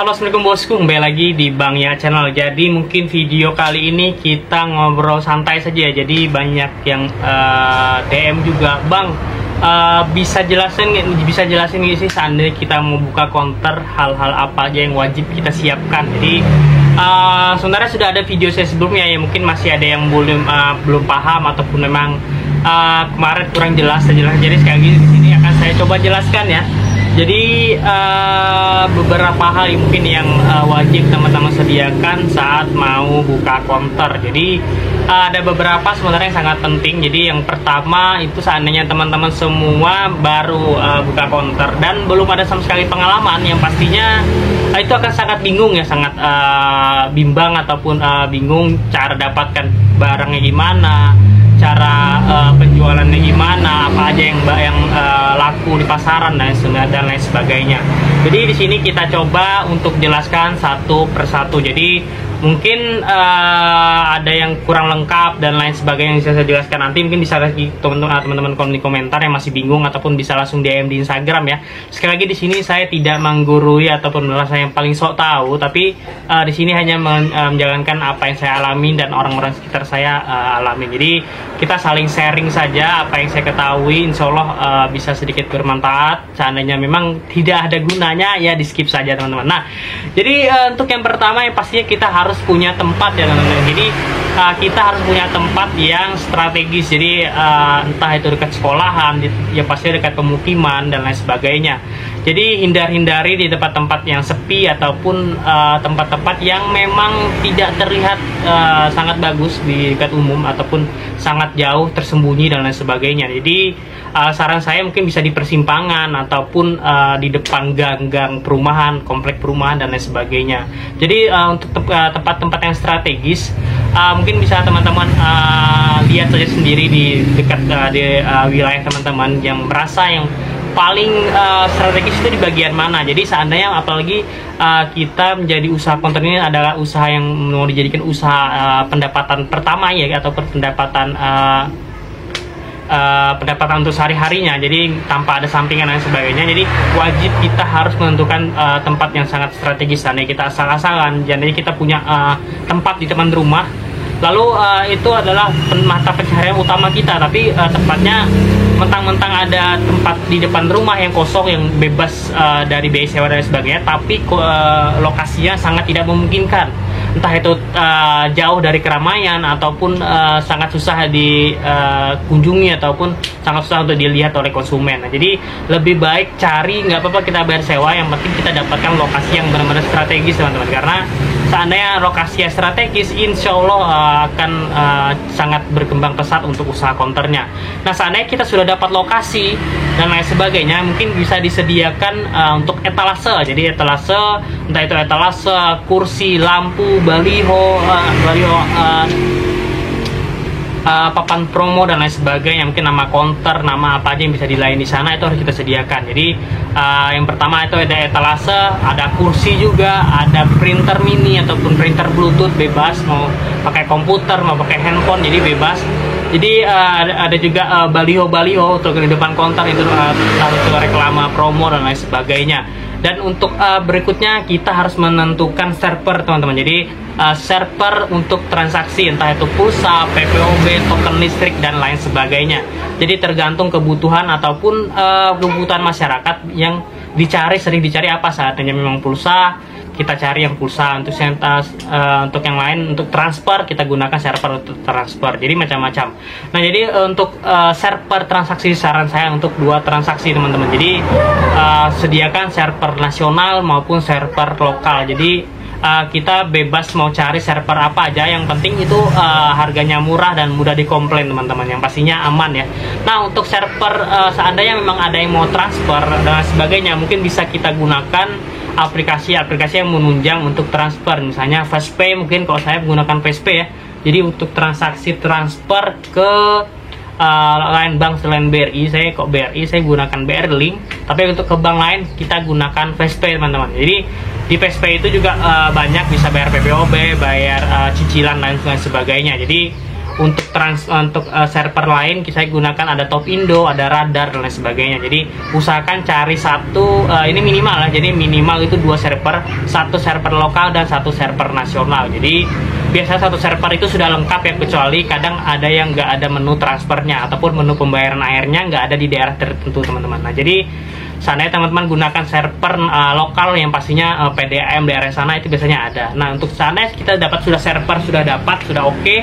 halo assalamualaikum bosku, kembali lagi di Bang Ya Channel. Jadi mungkin video kali ini kita ngobrol santai saja. Jadi banyak yang DM juga, Bang, bisa jelasin nggak sih seandainya kita mau buka counter, hal-hal apa aja yang wajib kita siapkan. Jadi sebenarnya sudah ada video saya sebelumnya ya, mungkin masih ada yang belum paham ataupun memang kemarin kurang jelas. Jadi sekali lagi di sini akan saya coba jelaskan ya. Jadi beberapa hal mungkin yang wajib teman-teman sediakan saat mau buka counter. Jadi ada beberapa sebenarnya yang sangat penting. Jadi yang pertama itu seandainya teman-teman semua baru buka counter dan belum ada sama sekali pengalaman, yang pastinya itu akan sangat bingung ya, sangat bimbang ataupun bingung cara dapatkan barangnya gimana, cara penjualannya gimana, apa aja yang laku di pasaran dan lain sebagainya. Jadi di sini kita coba untuk jelaskan satu persatu. Jadi mungkin ada yang kurang lengkap dan lain sebagainya yang bisa saya jelaskan nanti. Mungkin bisa lagi teman-teman di komentar yang masih bingung ataupun bisa langsung DM di Instagram ya. Sekali lagi di sini saya tidak menggurui ataupun merasa yang paling sok tahu, tapi di sini hanya menjalankan apa yang saya alami dan orang-orang sekitar saya alami. Jadi kita saling sharing saja apa yang saya ketahui. Insya Allah bisa sedikit bermanfaat. Seandainya memang tidak ada gunanya ya di skip saja teman-teman. Nah, jadi untuk yang pertama yang pastinya kita harus punya tempat ya teman-teman. Jadi kita harus punya tempat yang strategis. Jadi entah itu dekat sekolahan, ya pasti dekat pemukiman dan lain sebagainya. Jadi hindari di tempat-tempat yang sepi ataupun tempat-tempat yang memang tidak terlihat sangat bagus di dekat umum ataupun sangat jauh tersembunyi dan lain sebagainya. Jadi saran saya mungkin bisa di persimpangan ataupun di depan gang-gang perumahan, komplek perumahan dan lain sebagainya. Jadi untuk tempat-tempat yang strategis mungkin bisa teman-teman lihat saja sendiri di dekat di wilayah teman-teman yang merasa yang paling strategis itu di bagian mana. Jadi seandainya apalagi kita menjadi usaha counter ini adalah usaha yang mau dijadikan usaha pendapatan pertama ya, ataupun pendapatan untuk sehari-harinya, jadi tanpa ada sampingan dan sebagainya. Jadi wajib kita harus menentukan tempat yang sangat strategis. Seandainya kita asal-asalan, jadi kita punya tempat di depan rumah, lalu itu adalah mata pencaharian utama kita, tapi tempatnya mentang-mentang ada tempat di depan rumah yang kosong, yang bebas dari biaya sewa dan sebagainya, tapi lokasinya sangat tidak memungkinkan. Entah itu jauh dari keramaian ataupun sangat susah dikunjungi ataupun sangat susah untuk dilihat oleh konsumen. Nah, jadi lebih baik cari, nggak apa-apa kita bayar sewa, yang penting kita dapatkan lokasi yang benar-benar strategis teman-teman. Karena seandainya lokasi yang strategis, insya Allah akan sangat berkembang pesat untuk usaha counternya. Nah, seandainya kita sudah dapat lokasi dan lain sebagainya, mungkin bisa disediakan untuk etalase. Jadi etalase, entah itu etalase, kursi, lampu, baliho, papan promo dan lain sebagainya. Mungkin nama counter, nama apa aja yang bisa dilayani di sana, itu harus kita sediakan. Jadi yang pertama itu ada etalase, ada kursi juga, ada printer mini ataupun printer bluetooth bebas, mau pakai komputer, mau pakai handphone, jadi bebas. Jadi ada juga baliho untuk di depan counter, itu satu reklama promo dan lain sebagainya. Dan untuk berikutnya kita harus menentukan server teman-teman. Jadi server untuk transaksi, entah itu pulsa, PPOB, token listrik dan lain sebagainya. Jadi tergantung kebutuhan ataupun kebutuhan masyarakat yang sering dicari apa saatnya. Memang pulsa, kita cari yang pulsa. Untuk yang lain, untuk transfer, kita gunakan server untuk transfer. Jadi macam-macam. Nah, jadi untuk server transaksi, saran saya untuk 2 transaksi teman-teman. Jadi sediakan server nasional maupun server lokal. Jadi kita bebas mau cari server apa aja, yang penting itu harganya murah dan mudah dikomplain teman-teman, yang pastinya aman ya. Nah, untuk server seandainya memang ada yang mau transfer dan sebagainya, mungkin bisa kita gunakan aplikasi-aplikasi yang menunjang untuk transfer. Misalnya Fastpay, mungkin kalau saya menggunakan Fastpay ya. Jadi untuk transaksi transfer ke lain bank selain BRI, saya gunakan BR Link, tapi untuk ke bank lain kita gunakan Fastpay teman-teman. Jadi di Fastpay itu juga banyak bisa bayar PPOB, bayar cicilan dan sebagainya. Jadi untuk server lain saya gunakan ada Topindo, ada Radar dan lain sebagainya. Jadi usahakan cari satu, ini minimal lah, jadi minimal itu 2 server, satu server lokal dan satu server nasional. Jadi biasanya satu server itu sudah lengkap ya, kecuali kadang ada yang nggak ada menu transfernya ataupun menu pembayaran airnya nggak ada di daerah tertentu teman-teman. Nah jadi seandainya teman-teman gunakan server lokal yang pastinya PDAM daerah sana itu biasanya ada. Nah untuk seandainya kita dapat sudah server, sudah oke.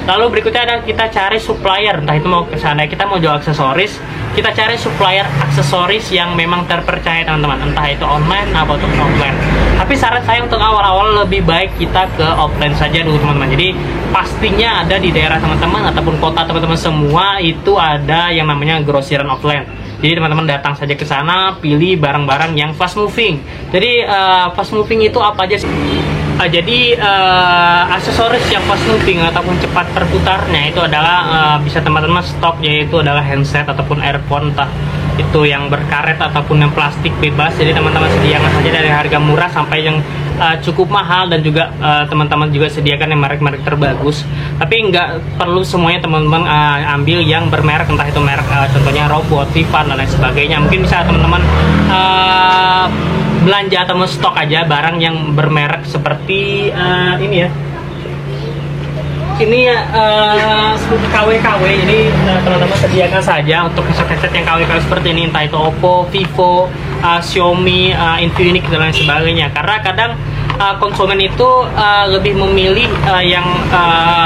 Lalu berikutnya ada kita cari supplier, entah itu mau seandainya kita mau jual aksesoris, kita cari supplier aksesoris yang memang terpercaya teman-teman, entah itu online ataupun offline. Tapi saran saya untuk awal-awal lebih baik kita ke offline saja dulu teman-teman. Jadi pastinya ada di daerah teman-teman ataupun kota teman-teman semua itu ada yang namanya grosiran offline. Jadi teman-teman datang saja ke sana, pilih barang-barang yang fast moving. Jadi fast moving itu apa aja sih? Jadi aksesoris yang fast moving ataupun cepat berputarnya itu adalah bisa teman-teman stok, yaitu adalah handset ataupun earphone, entah itu yang berkaret ataupun yang plastik bebas. Jadi teman-teman sediakan saja dari harga murah sampai yang cukup mahal, dan juga teman-teman juga sediakan yang merek-merek terbagus. Tapi nggak perlu semuanya teman-teman ambil yang bermerek, entah itu merek contohnya Robot, Vivan dan lain sebagainya. Mungkin bisa teman-teman belanja atau stok aja barang yang bermerek seperti ini ya. Ini KW-KW, ini teman-teman sediakan saja untuk headset yang KW-KW seperti ini, entah itu Oppo, Vivo, Xiaomi, Infinix dan lain sebagainya. Karena kadang konsumen itu lebih memilih yang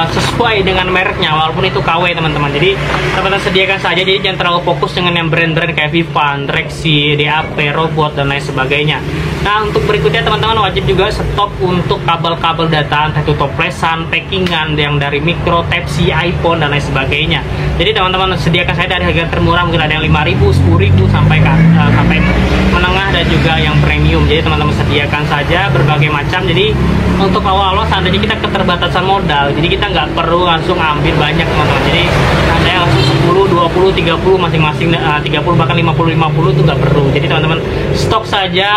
sesuai dengan mereknya, walaupun itu KW teman-teman. Jadi teman-teman sediakan saja, jadi jangan terlalu fokus dengan yang brand-brand kayak Vivan, Rexi, DAP, Robot dan lain sebagainya. Nah untuk berikutnya teman-teman wajib juga stok untuk kabel-kabel data, entah itu toplesan, packingan yang dari micro, Type-C, iPhone dan lain sebagainya. Jadi teman-teman sediakan saya dari harga termurah, mungkin ada yang 5.000, 10.000 sampai menengah dan juga yang premium. Jadi teman-teman sediakan saja berbagai macam. Jadi untuk awal-awal seandainya kita keterbatasan modal, jadi kita nggak perlu langsung ambil banyak teman-teman. Jadi seandainya langsung 10, 20, 30 masing-masing, 30 bahkan 50 itu nggak perlu. Jadi teman-teman stok saja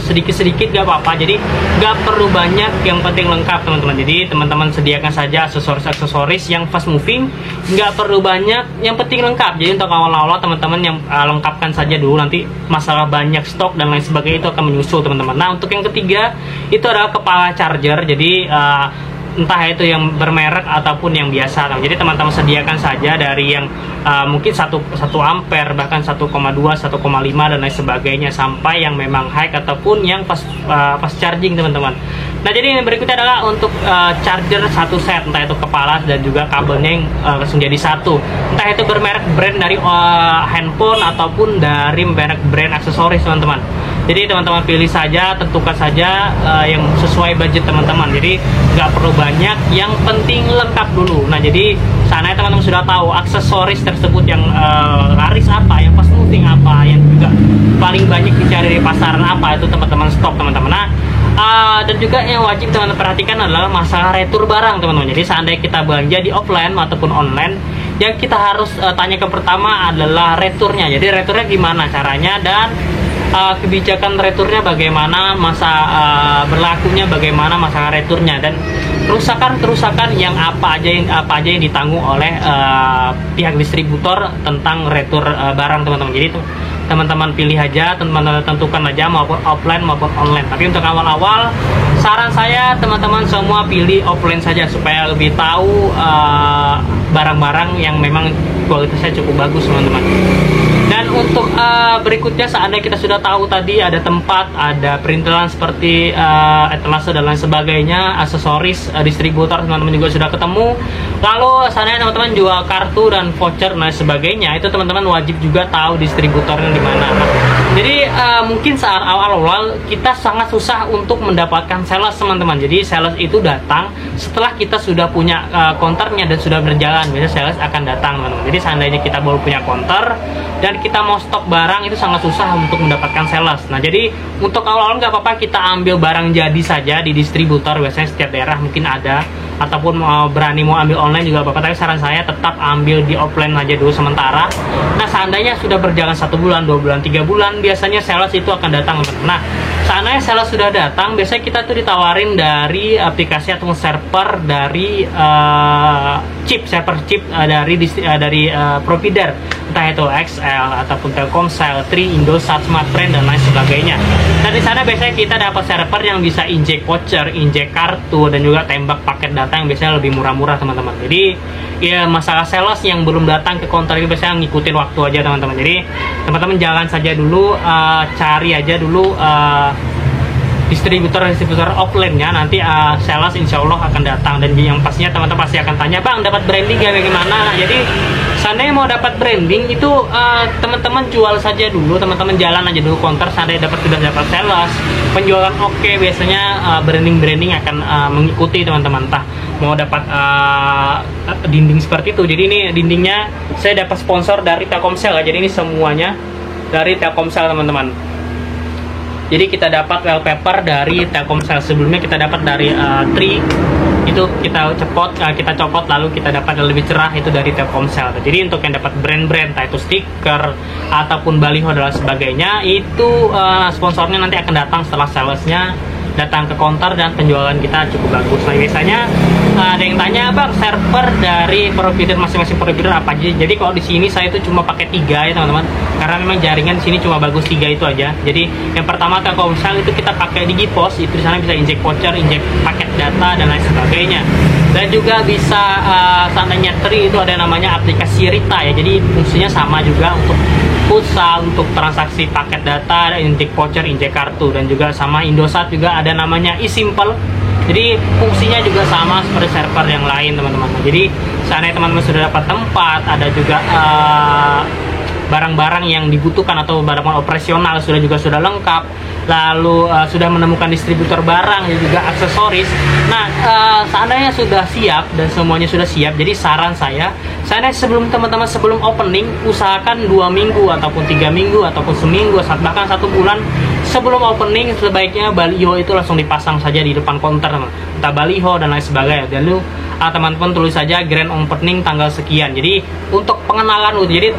sedikit-sedikit nggak apa-apa. Jadi nggak perlu banyak, yang penting lengkap teman-teman. Jadi teman-teman sediakan saja aksesoris yang fast moving, nggak perlu banyak, yang penting lengkap. Jadi untuk awal-awal teman-teman yang lengkapkan saja dulu, nanti masalah banyak stok dan lain sebagainya itu akan menyusul teman-teman. Nah untuk yang ketiga itu adalah kepala charger. Jadi entah itu yang bermerek ataupun yang biasa. Jadi teman-teman sediakan saja dari yang mungkin 1 ampere, bahkan 1,2, 1,5 dan lain sebagainya, sampai yang memang high ataupun yang fast charging teman-teman. Nah jadi yang berikutnya adalah untuk charger satu set, entah itu kepala dan juga kabelnya yang langsung jadi satu, entah itu bermerek brand dari handphone ataupun dari merek brand aksesoris teman-teman. Jadi teman-teman pilih saja, tentukan saja yang sesuai budget teman-teman. Jadi nggak perlu banyak, yang penting lengkap dulu. Nah jadi sana teman-teman sudah tahu aksesoris tersebut yang laris apa, yang fast moving apa, yang juga paling banyak dicari di pasaran apa, itu teman-teman stok teman-teman. Nah dan juga yang wajib teman-teman perhatikan adalah masalah retur barang teman-teman. Jadi seandainya kita belanja di offline ataupun online, yang kita harus tanyakan pertama adalah returnya. Jadi returnya gimana caranya, dan kebijakan returnya bagaimana, masa berlakunya bagaimana, masa returnya, dan kerusakan yang apa aja yang ditanggung oleh pihak distributor tentang retur barang teman-teman. Jadi itu teman-teman pilih aja, teman-teman tentukan aja maupun offline maupun online. Tapi untuk awal-awal saran saya teman-teman semua pilih offline saja supaya lebih tahu barang-barang yang memang kualitasnya cukup bagus teman-teman. Dan untuk berikutnya, seandainya kita sudah tahu tadi ada tempat, ada perintilan seperti etalase dan lain sebagainya, aksesoris, distributor teman-teman juga sudah ketemu. Lalu seandainya teman-teman jual kartu dan voucher dan lain sebagainya, itu teman-teman wajib juga tahu distributornya di mana. Nah, jadi mungkin saat awal-awal kita sangat susah untuk mendapatkan sales teman-teman. Jadi sales itu datang setelah kita sudah punya konternya dan sudah berjalan. Biasanya sales akan datang teman-teman. Jadi seandainya kita baru punya konter dan kita mau stok barang, itu sangat susah untuk mendapatkan sales. Nah jadi untuk awal-awal nggak apa-apa kita ambil barang jadi saja di distributor. Biasanya setiap daerah mungkin ada, ataupun berani mau ambil online juga apa-apa. Tapi saran saya tetap ambil di offline aja dulu sementara. Nah seandainya sudah berjalan 1 bulan, 2 bulan, 3 bulan, biasanya sales itu akan datang. Nah seandainya sales sudah datang, biasanya kita tuh ditawarin dari aplikasi atau server dari server chip dari provider, entah itu XL ataupun Telkomsel, Tri, Indosat, Smartfren dan lain sebagainya. Dan di sana biasanya kita dapat server yang bisa injek voucher, injek kartu, dan juga tembak paket data yang biasanya lebih murah-murah teman-teman. Jadi ya masalah sales yang belum datang ke counter ini biasanya ngikutin waktu aja teman-teman. Jadi teman-teman jalan saja dulu, cari aja dulu distributor offline-nya, nanti sales insya Allah akan datang. Dan yang pastinya teman-teman pasti akan tanya, bang dapat branding ya bagaimana? Jadi seandainya mau dapat branding itu teman-teman jual saja dulu, teman-teman jalan aja dulu counter, seandainya sudah dapat sales penjualan oke, biasanya branding akan mengikuti teman-teman. Entah mau dapat dinding seperti itu. Jadi ini dindingnya saya dapat sponsor dari Telkomsel ya, jadi ini semuanya dari Telkomsel teman-teman. Jadi kita dapat wallpaper dari Telkomsel, sebelumnya kita dapat dari Tri, itu kita copot lalu kita dapat yang lebih cerah itu dari Telkomsel. Jadi untuk yang dapat brand-brand, entah itu stiker ataupun baliho dan sebagainya, itu sponsornya nanti akan datang setelah salesnya datang ke counter dan penjualan kita cukup bagus. Nah biasanya ada yang tanya, bang server dari provider masing-masing provider apa aja? Jadi kalau di sini saya itu cuma pakai 3 ya teman-teman, karena memang jaringan di sini cuma bagus 3 itu aja. Jadi yang pertama Telkomsel itu kita pakai Digipos, itu di sana bisa injek voucher, injek paket data dan lain sebagainya. Dan juga bisa seandainya Tri itu ada namanya aplikasi Rita ya, jadi fungsinya sama juga untuk pulsa, untuk transaksi paket data, injek voucher, injek kartu. Dan juga sama Indosat juga ada namanya eSimple, jadi fungsinya juga sama seperti server yang lain teman-teman. Jadi seandainya teman-teman sudah dapat tempat, ada juga barang-barang yang dibutuhkan atau barang operasional sudah lengkap, lalu sudah menemukan distributor barang dan juga aksesoris. Nah seandainya sudah siap dan semuanya sudah siap, jadi saran saya seandainya sebelum opening, usahakan 2 minggu ataupun 3 minggu ataupun seminggu bahkan 1 bulan sebelum opening, sebaiknya baliho itu langsung dipasang saja di depan counter, entah baliho dan lain sebagainya. Dan lalu teman-teman tulis saja grand opening tanggal sekian. Jadi untuk pengenalan, jadi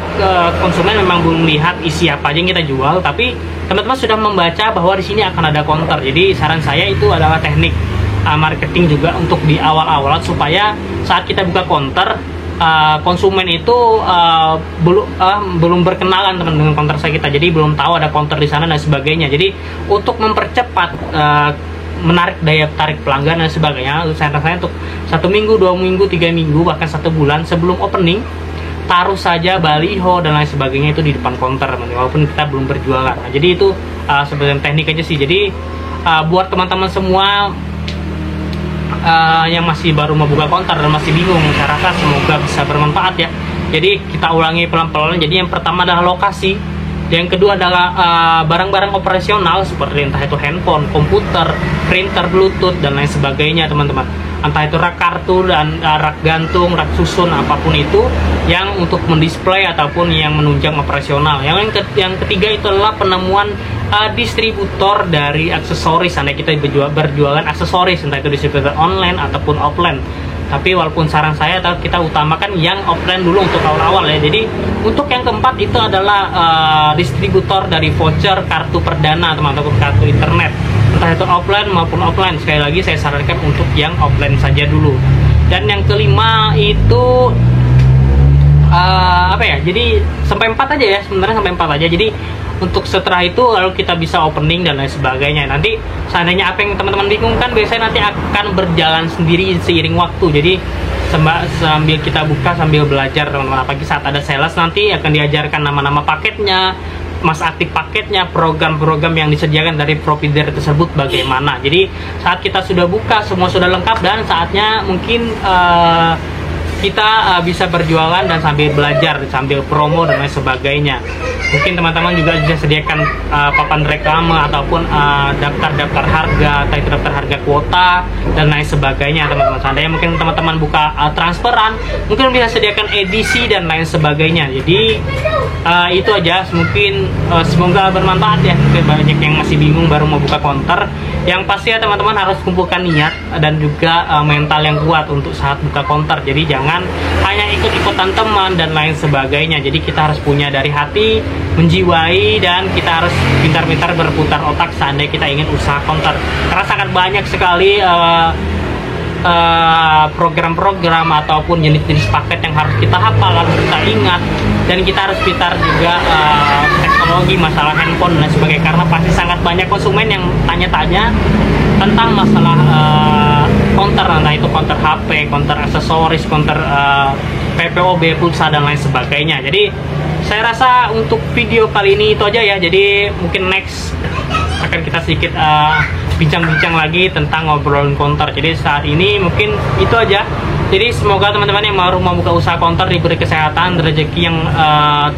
konsumen memang belum melihat isi apa aja yang kita jual, tapi teman-teman sudah membaca bahwa di sini akan ada counter. Jadi saran saya itu adalah teknik marketing juga untuk di awal-awal, supaya saat kita buka counter konsumen itu belum berkenalan dengan counter kita, jadi belum tahu ada counter di sana dan sebagainya. Jadi untuk mempercepat menarik daya tarik pelanggan dan sebagainya, saya untuk 1 minggu, 2 minggu, 3 minggu, bahkan 1 bulan sebelum opening, taruh saja baliho dan lain sebagainya itu di depan counter, walaupun kita belum berjualan. Nah, jadi itu sebenarnya teknik aja sih. Jadi buat teman-teman semua yang masih baru mau buka counter dan masih bingung, saya rasa semoga bisa bermanfaat ya. Jadi kita ulangi pelan-pelan. Jadi yang pertama adalah lokasi, yang kedua adalah barang-barang operasional seperti entah itu handphone, komputer, printer, bluetooth dan lain sebagainya teman-teman. Entah itu rak kartu dan rak gantung, rak susun, apapun itu yang untuk mendisplay ataupun yang menunjang operasional. Yang ketiga itu adalah penemuan distributor dari aksesoris. Andai kita berjualan aksesoris, entah itu distributor online ataupun offline. Tapi walaupun saran saya kita utamakan yang offline dulu untuk awal-awal ya. Jadi untuk yang keempat itu adalah distributor dari voucher kartu perdana teman-teman, kartu internet, entah itu offline maupun offline. Sekali lagi saya sarankan untuk yang offline saja dulu. Dan yang kelima itu jadi sampai 4 aja ya, sebenarnya sampai 4 aja. Jadi untuk setelah itu lalu kita bisa opening dan lain sebagainya. Nanti seandainya apa yang teman-teman bingung kan biasanya nanti akan berjalan sendiri seiring waktu. Jadi sambil kita buka sambil belajar teman-teman, apalagi saat ada sales nanti akan diajarkan nama-nama paketnya, masa aktif paketnya, program-program yang disediakan dari provider tersebut bagaimana. Jadi saat kita sudah buka semua sudah lengkap dan saatnya mungkin kita bisa berjualan dan sambil belajar, sambil promo dan lain sebagainya. Mungkin teman-teman juga bisa sediakan papan reklame ataupun daftar-daftar harga, atau itu daftar harga kuota dan lain sebagainya teman-teman. Seandainya mungkin teman-teman buka transferan, mungkin bisa sediakan edisi dan lain sebagainya. Jadi itu aja, mungkin semoga bermanfaat ya. Mungkin banyak yang masih bingung baru mau buka counter. Yang pasti ya teman-teman harus kumpulkan niat dan juga mental yang kuat untuk saat buka counter. Jadi jangan hanya ikut-ikutan teman dan lain sebagainya. Jadi kita harus punya dari hati, menjiwai, dan kita harus pintar-pintar berputar otak seandainya kita ingin usaha counter. Karena sangat banyak sekali program-program ataupun jenis-jenis paket yang harus kita hafal, harus kita ingat, dan kita harus pintar juga teknologi, masalah handphone dan sebagainya, karena pasti sangat banyak konsumen yang tanya-tanya tentang masalah counter, nah itu counter HP, counter aksesoris, counter PPOB, pulsa dan lain sebagainya. Jadi saya rasa untuk video kali ini itu aja ya. Jadi mungkin next akan kita sedikit bincang-bincang lagi tentang ngobrolin counter. Jadi saat ini mungkin itu aja. Jadi semoga teman-teman yang baru mau buka usaha counter diberi kesehatan, rezeki yang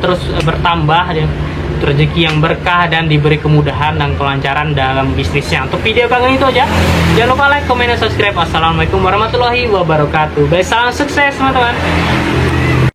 terus bertambah, rezeki yang berkah, dan diberi kemudahan dan kelancaran dalam bisnisnya. Untuk video kali ini itu aja. Jangan lupa like, comment, dan subscribe. Assalamualaikum warahmatullahi wabarakatuh. Baik, salam sukses teman-teman.